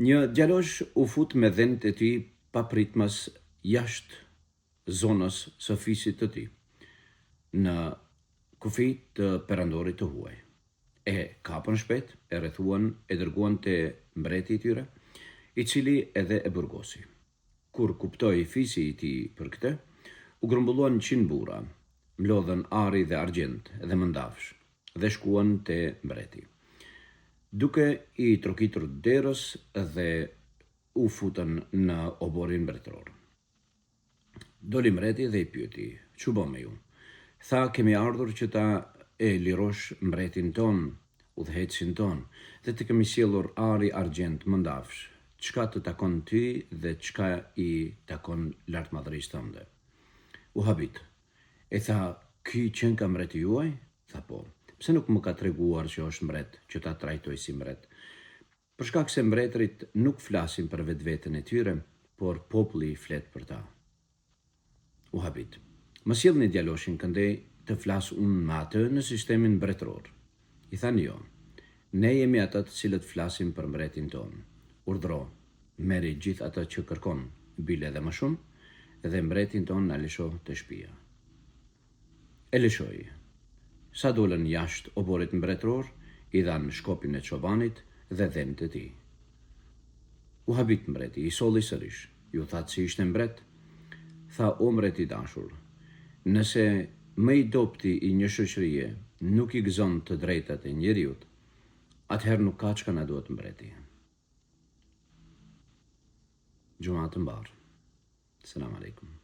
Një djalosh u fut me dhënët e tij papritmas jashtë zonës së fisit të tij, në kufi të perandorit të huaj. E kapën shpejt, e rrethuan, e dërguan te mbreti i tyre, i cili edhe e burgosi. Kur kuptoi fisi i tij për këtë, u grumbulluan 100 burra, mlodhën ari dhe argjend dhe mëndafsh, dhe shkuan te mbreti. Duke i trokitur derës dhe u futën në oborin mbretëror. Doli mbreti dhe i pyeti: "Çu bën me ju?" Tha: "Kemi ardhur që ta e lirosh mbretin ton, udhëhecin ton, dhe të kemi sjellur ari argjend mëndafsh. Çka të takon ty dhe çka i takon lartmadhërisë tënde?" U habit. E tha: "Ky qen ka mbreti juaj?" Tha: "Po." "Pse nuk më ka treguar që është mbret, që ta trajtoj si mbret?" "Për shkak se mbretërit nuk flasin për vetveten e tyre, por populli flet për ta." U habit. "Më sjellni djaloshin këndej të flas unë me atë në sistemin mbretëror." I thanë: "Jo. Ne jemi ata të cilët flasim për mbretin ton. Urdhro, merri gjithë atë që kërkon, bile edhe më shumë, dhe mbretin ton na lësho të shtëpia." E lëshoi. Sa dolën jashtë oborit mbretëror, i dhanë shkopin e çobanit dhe dhënët e tij. U habit mbreti, i solli sërish. Ju thatë si ishte mbret? Tha: "O mbreti i dashur, nëse më i dopti i një shoqërie nuk i gëzon të drejtat e njeriut, atëherë nuk ka çka na duhet mbreti." Gjumat të mbarë. Selam aleikum.